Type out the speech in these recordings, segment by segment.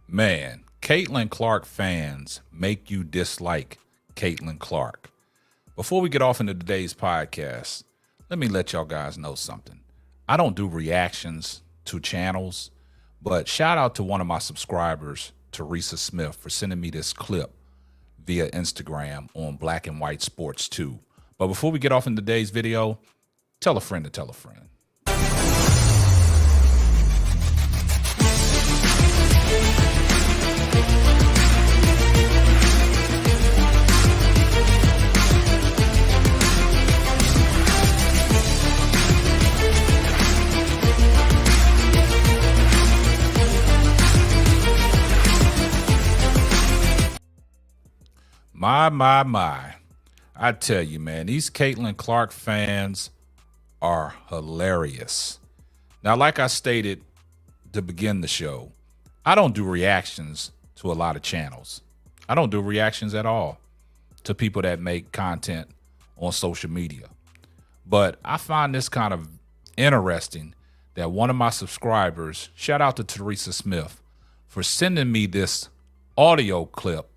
Man, Caitlin Clark fans make you dislike Caitlin Clark. Before we get off into today's podcast, let me let y'all guys know something. I don't do reactions to channels, but shout out to one of my subscribers, Teresa Smith, for sending me this clip via Instagram on Black and White Sports 2. But before we get off in today's video, tell a friend to tell a friend. My. I tell you, man, these Caitlin Clark fans are hilarious. Now, like I stated to begin the show, I don't do reactions to a lot of channels. I don't do reactions at all to people that make content on social media. But I find this kind of interesting that one of my subscribers, shout out to Teresa Smith, for sending me this audio clip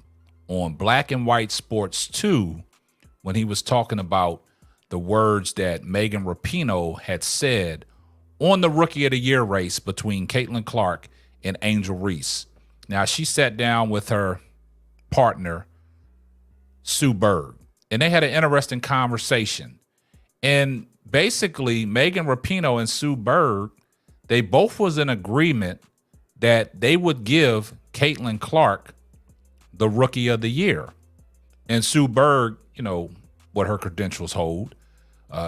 on Black and White Sports 2 when he was talking about the words that Megan Rapinoe had said on the Rookie of the Year race between Caitlin Clark and Angel Reese. Now, she sat down with her partner, Sue Bird, and they had an interesting conversation. And basically, Megan Rapinoe and Sue Bird, they both was in agreement that they would give Caitlin Clark the Rookie of the Year. And Sue Bird, you know what her credentials hold.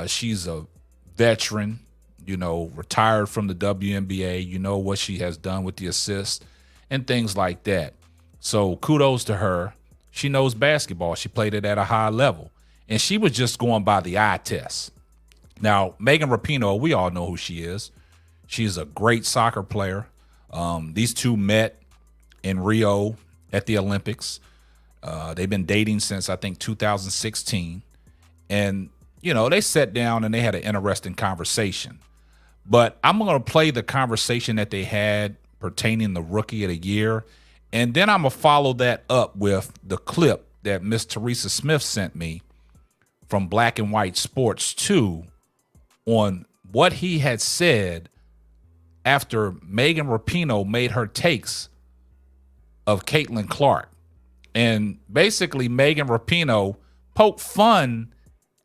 She's a veteran, retired from the WNBA. You know what she has done with the assists and things like that. So kudos to her. She knows basketball. She played it at a high level. And she was just going by the eye test. Now, Megan Rapinoe, we all know who she is. She's a great soccer player. These two met in Rio at the Olympics. They've been dating since, I think, 2016. And, they sat down and they had an interesting conversation. But I'm going to play the conversation that they had pertaining the Rookie of the Year. And then I'm going to follow that up with the clip that Miss Teresa Smith sent me from Black and White Sports 2 on what he had said after Megan Rapinoe made her takes of Caitlin Clark. And basically, Megan Rapinoe poked fun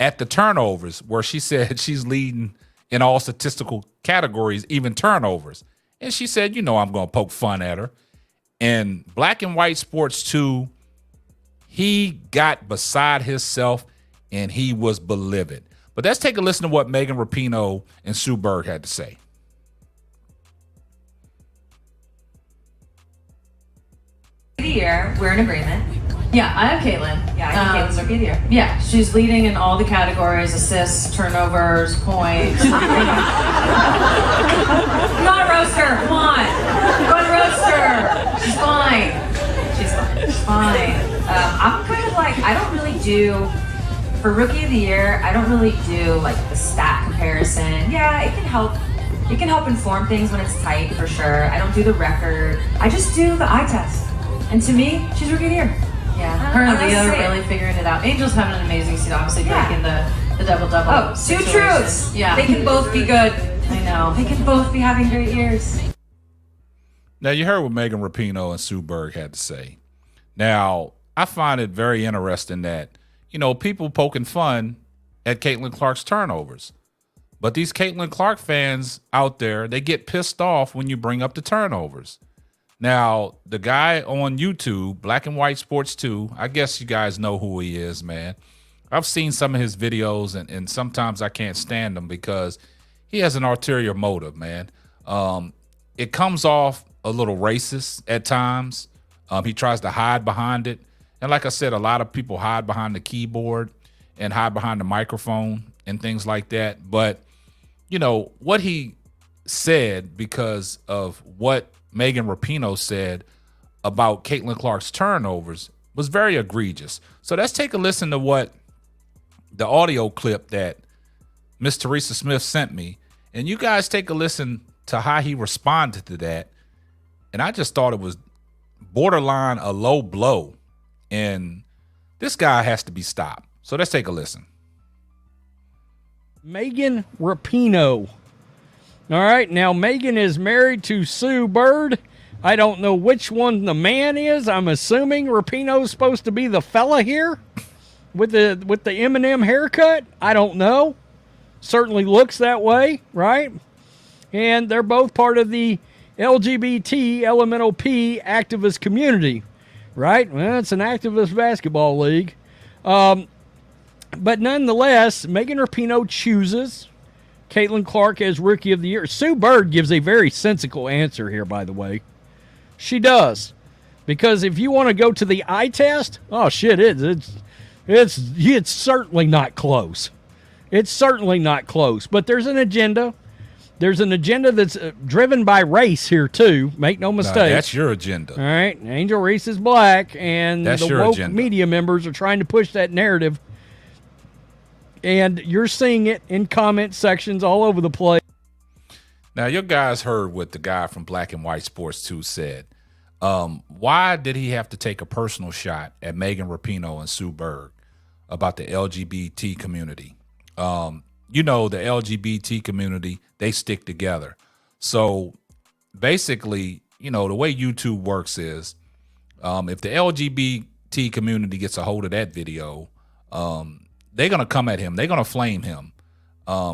at the turnovers, where she said she's leading in all statistical categories, even turnovers. And she said, I'm going to poke fun at her. And Black and White Sports 2, he got beside himself and he was belligerent. But let's take a listen to what Megan Rapinoe and Sue Bird had to say. Year, we're in agreement. Yeah, I have Caitlin. Yeah, I think Caitlin's Rookie of the Year. Yeah, she's leading in all the categories: assists, turnovers, points. Come on, roaster, come on. Come on, roaster. She's fine. She's fine. I'm kind of like, I don't really do, for Rookie of the Year, I don't really do like the stat comparison. Yeah, it can help. It can help inform things when it's tight, for sure. I don't do the record. I just do the eye test. And to me, she's Rookie of the Year. Yeah, her and Leah are really figuring it out. Angel's having an amazing season, obviously breaking the double-double. Oh, two truths. Yeah. They can both be good. I know. They can both be having great years. Now, you heard what Megan Rapinoe and Sue Bird had to say. Now, I find it very interesting that, people poking fun at Caitlin Clark's turnovers. But these Caitlin Clark fans out there, they get pissed off when you bring up the turnovers. Now, the guy on YouTube, Black and White Sports 2, I guess you guys know who he is, man. I've seen some of his videos, and sometimes I can't stand him because he has an ulterior motive, man. It comes off a little racist at times. He tries to hide behind it. And like I said, a lot of people hide behind the keyboard and hide behind the microphone and things like that. But, what he said, because of what Megan Rapinoe said about Caitlin Clark's turnovers, was very egregious. So let's take a listen to what the audio clip that Miss Teresa Smith sent me, and you guys take a listen to how he responded to that. And I just thought it was borderline a low blow. And this guy has to be stopped. So let's take a listen. Megan Rapinoe. All right, now Megan is married to Sue Bird. I don't know which one the man is. I'm assuming Rapinoe's supposed to be the fella here with the Eminem haircut. I don't know. Certainly looks that way, right? And they're both part of the LGBT elemental P activist community, right? Well, it's an activist basketball league. But nonetheless, Megan Rapinoe chooses Caitlin Clark as Rookie of the Year. Sue Bird gives a very sensical answer here, by the way. She does. Because if you want to go to the eye test, oh shit, it's certainly not close. It's certainly not close. But there's an agenda. There's an agenda that's driven by race here, too. Make no mistake. No, that's your agenda. All right. Angel Reese is black, and that's the woke media members are trying to push that narrative. And you're seeing it in comment sections all over the place. Now, your guys heard what the guy from Black and White Sports 2 said. Why did he have to take a personal shot at Megan Rapinoe and Sue Bird about the LGBT community? You know, the LGBT community, they stick together. So basically, you know, the way YouTube works is if the LGBT community gets a hold of that video, they're going to come at him. They're going to flame him.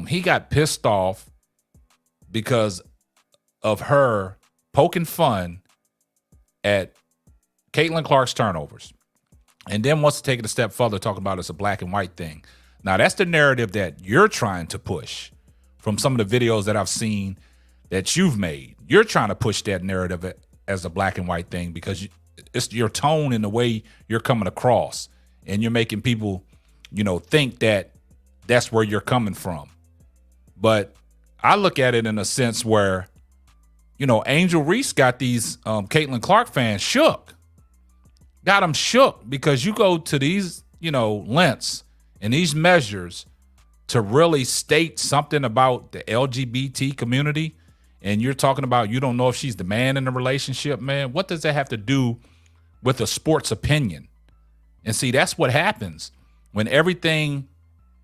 He got pissed off because of her poking fun at Caitlin Clark's turnovers. And then wants to take it a step further, talking about it's a black and white thing. Now, that's the narrative that you're trying to push from some of the videos that I've seen that you've made. You're trying to push that narrative as a black and white thing because it's your tone and the way you're coming across. And you're making people, you know, think that that's where you're coming from. But I look at it in a sense where, you know, Angel Reese got these Caitlin Clark fans shook. Got them shook because you go to these, you know, lengths and these measures to really state something about the LGBT community, and you're talking about you don't know if she's the man in the relationship, man. What does that have to do with a sports opinion? And see, that's what happens when everything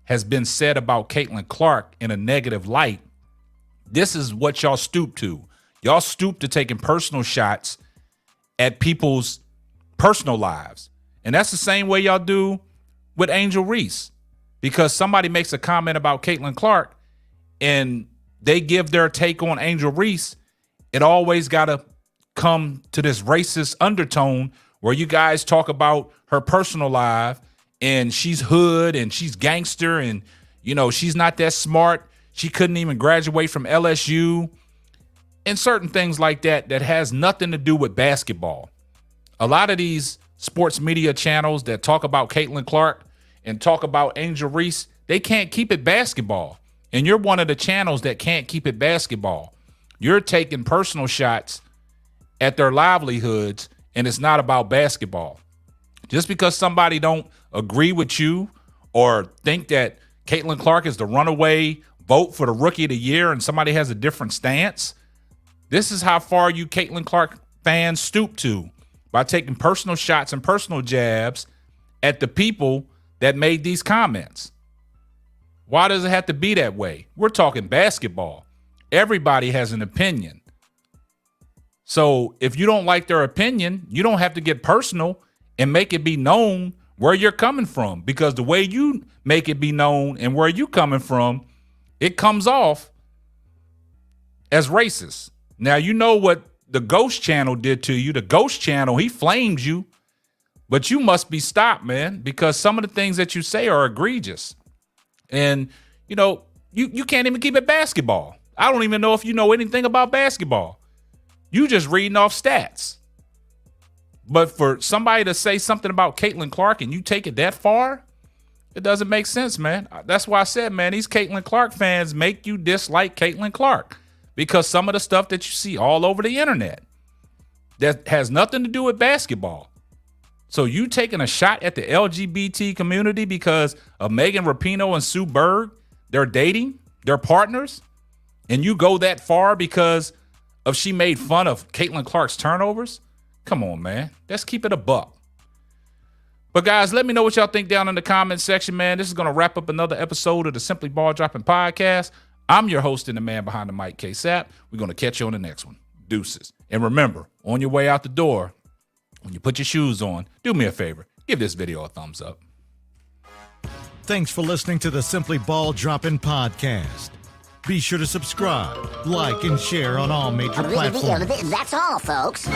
has been said about Caitlin Clark in a negative light. This is what y'all stoop to. Y'all stoop to taking personal shots at people's personal lives. And that's the same way y'all do with Angel Reese, because somebody makes a comment about Caitlin Clark and they give their take on Angel Reese. It always got to come to this racist undertone where you guys talk about her personal life and she's hood and she's gangster and, you know, she's not that smart. She couldn't even graduate from LSU and certain things like that that has nothing to do with basketball. A lot of these sports media channels that talk about Caitlin Clark and talk about Angel Reese, they can't keep it basketball. And you're one of the channels that can't keep it basketball. You're taking personal shots at their livelihoods, and it's not about basketball. Just because somebody don't agree with you or think that Caitlin Clark is the runaway vote for the Rookie of the Year and somebody has a different stance, this is how far you Caitlin Clark fans stoop to, by taking personal shots and personal jabs at the people that made these comments. Why does it have to be that way? We're talking basketball. Everybody has an opinion. So if you don't like their opinion, you don't have to get personal and make it be known where you're coming from, because the way you make it be known and where you coming from, it comes off as racist. Now, you know what the Ghost Channel did to you. The Ghost Channel, he flamed you, but you must be stopped, man, because some of the things that you say are egregious. And, you know, you can't even keep it basketball. I don't even know if you know anything about basketball. You just reading off stats. But for somebody to say something about Caitlin Clark and you take it that far, it doesn't make sense, man. That's why I said, man, these Caitlin Clark fans make you dislike Caitlin Clark, because some of the stuff that you see all over the internet that has nothing to do with basketball. So you taking a shot at the LGBT community because of Megan Rapinoe and Sue Bird, they're dating, they're partners, and you go that far because of she made fun of Caitlin Clark's turnovers? Come on, man. Let's keep it a buck. But guys, let me know what y'all think down in the comment section, man. This is going to wrap up another episode of the Simply Ball Dropping Podcast. I'm your host and the man behind the mic, K-Sap. We're going to catch you on the next one. Deuces. And remember, on your way out the door, when you put your shoes on, do me a favor. Give this video a thumbs up. Thanks for listening to the Simply Ball Dropping Podcast. Be sure to subscribe, like, and share on all major platforms. That's all, folks.